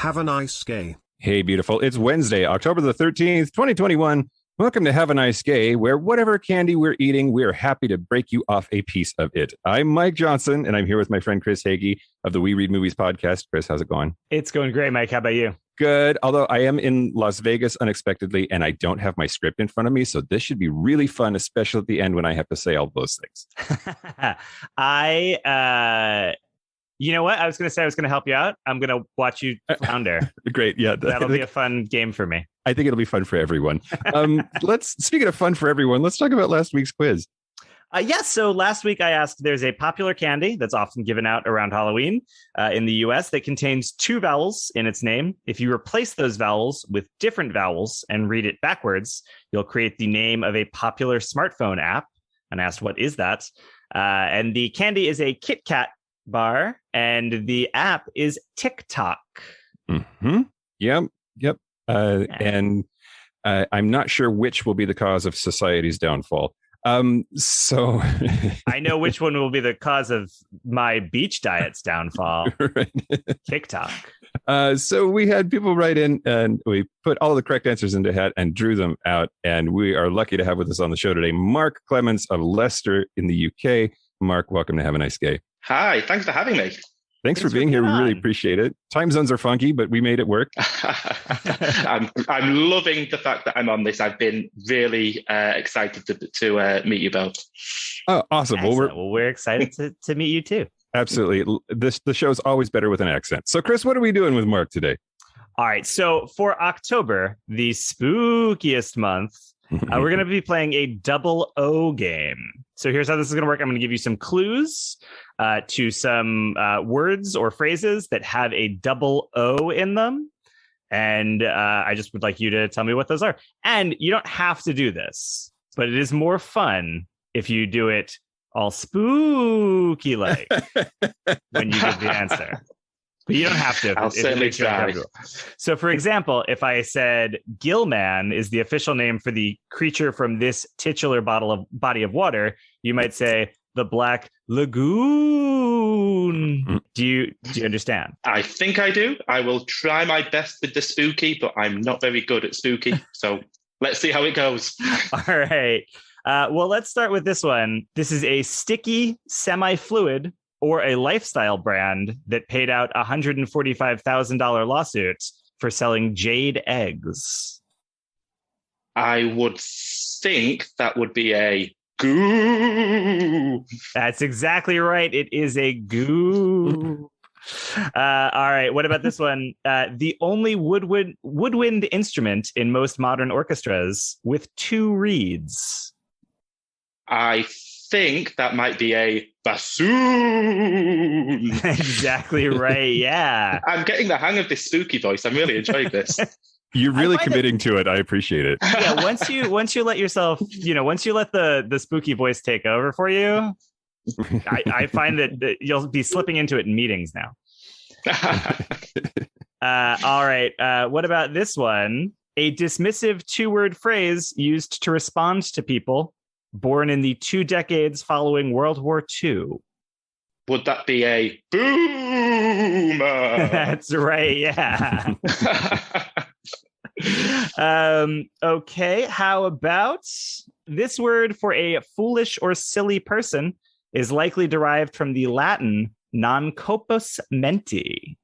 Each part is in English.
Have a nice gay. Hey, beautiful. It's Wednesday, October the 13th, 2021. Welcome to Have a Nice Gay, where whatever candy we're eating, we're happy to break you off a piece of it. I'm Mike Johnson, and I'm here with my friend Chris Hagee of the We Read Movies podcast. Chris, how's it going? It's going great, Mike. How about you? Good. Although I am in Las Vegas unexpectedly, and I don't have my script in front of me, so this should be really fun, especially at the end when I have to say all those things. You know what? I was going to say I was going to help you out. I'm going to watch you flounder. Great. Yeah. That'll be a fun game for me. I think it'll be fun for everyone. Speaking of fun for everyone, let's talk about last week's quiz. So last week I asked, there's a popular candy that's often given out around Halloween in the US that contains two vowels in its name. If you replace those vowels with different vowels and read it backwards, you'll create the name of a popular smartphone app. And I asked, what is that? And the candy is a Kit Kat bar, and the app is TikTok. Mm-hmm. Yep. And I'm not sure which will be the cause of society's downfall. So I know which one will be the cause of my beach diet's downfall. Right. TikTok. So we had people write in, and we put all the correct answers into a hat and drew them out. And we are lucky to have with us on the show today Mark Clements of Leicester in the UK. Mark, welcome to Have a Nice Gay. Hi, thanks for having me. Thanks for being here. We really appreciate it. Time zones are funky, but we made it work. I'm loving the fact that I'm on this. I've been really excited to meet you both. Oh, awesome. Well, we're excited to meet you too. Absolutely. The show's always better with an accent. So, Chris, what are we doing with Mark today? All right. So for October, the spookiest month, we're going to be playing a double O game. So here's how this is going to work. I'm going to give you some clues to some words or phrases that have a double O in them. And I just would like you to tell me what those are. And you don't have to do this, but it is more fun if you do it all spooky like when you give the answer. But you don't have to. I'll certainly try. So, for example, if I said Gillman is the official name for the creature from this titular body of water, you might say the Black Lagoon. Do you understand? I think I do. I will try my best with the spooky, but I'm not very good at spooky. So let's see how it goes. All right. Well, let's start with this one. This is a sticky, semi-fluid, or a lifestyle brand that paid out a $145,000 lawsuit for selling jade eggs. I would think that would be a goo. That's exactly right. It is a goo. All right. What about this one? The only woodwind instrument in most modern orchestras with two reeds. I think that might be a bassoon. Exactly right. Yeah. I'm getting the hang of this spooky voice. I'm really enjoying this. You're really committing to it. I appreciate it. Yeah. Once you let yourself, once you let the spooky voice take over for you, I find that you'll be slipping into it in meetings now. All right. What about this one? A dismissive two-word phrase used to respond to people born in the 2 decades following World War II. Would that be a boomer? That's right, yeah. Okay, how about this word for a foolish or silly person is likely derived from the Latin non compos menti.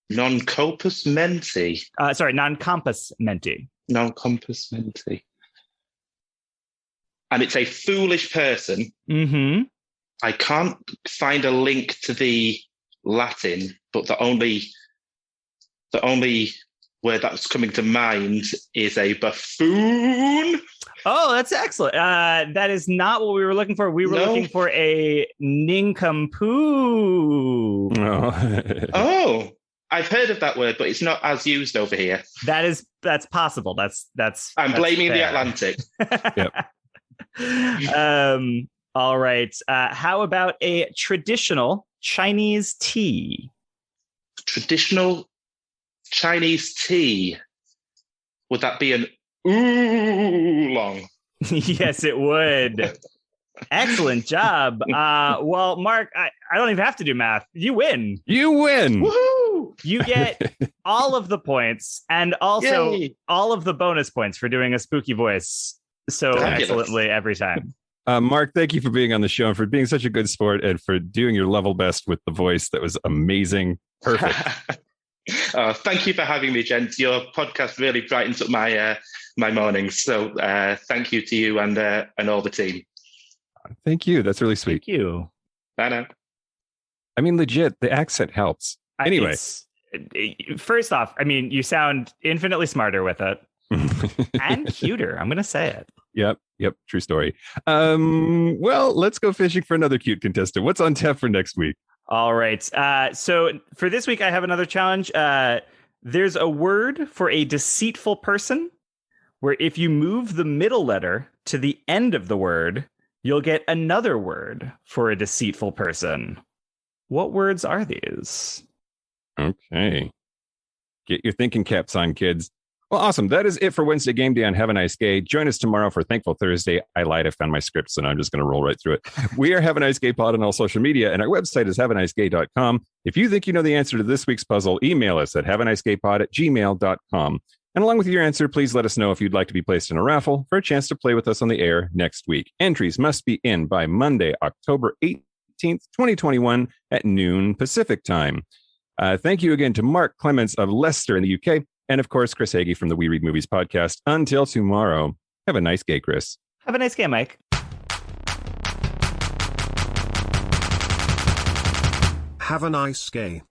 Non compos menti? Non compos menti. Non compos menti. And it's a foolish person. Mm-hmm. I can't find a link to the Latin, but the only word that's coming to mind is a buffoon. Oh, that's excellent. That is not what we were looking for. We were looking for a nincompoop. Oh, I've heard of that word, but it's not as used over here. That's possible. That's I'm blaming fair. the Atlantic. Yep. All right. How about a traditional Chinese tea? Traditional Chinese tea. Would that be an oolong? Yes, it would. Excellent job. Well, Mark, I don't even have to do math. You win. You win. Woohoo! You get all of the points and also Yay. all of the bonus points for doing a spooky voice so Fabulous. excellently every time. Mark, thank you for being on the show and for being such a good sport and for doing your level best with the voice. That was amazing. Perfect. Thank you for having me, gents. Your podcast really brightens up my mornings. So thank you to you and all the team. Thank you. That's really sweet. Thank you. Bye now. I mean, legit, the accent helps. Anyway. First off, I mean, you sound infinitely smarter with it and cuter. I'm going to say it. Yep. True story. Well, let's go fishing for another cute contestant. What's on tap for next week? All right. So for this week, I have another challenge. There's a word for a deceitful person where if you move the middle letter to the end of the word, you'll get another word for a deceitful person. What words are these? Okay. Get your thinking caps on, kids. Well, awesome. That is it for Wednesday Game Day on Have a Nice Gay. Join us tomorrow for Thankful Thursday. I lied. I found my script, so now I'm just going to roll right through it. We are Have a Nice Gay Pod on all social media, and our website is haveanicegay.com. If you think you know the answer to this week's puzzle, email us at haveanicegaypod@gmail.com. And along with your answer, please let us know if you'd like to be placed in a raffle for a chance to play with us on the air next week. Entries must be in by Monday, October 18th, 2021 at noon Pacific time. Thank you again to Mark Clements of Leicester in the UK. And of course, Chris Hagee from the We Read Movies podcast. Until tomorrow, have a nice gay, Chris. Have a nice gay, Mike. Have a nice gay.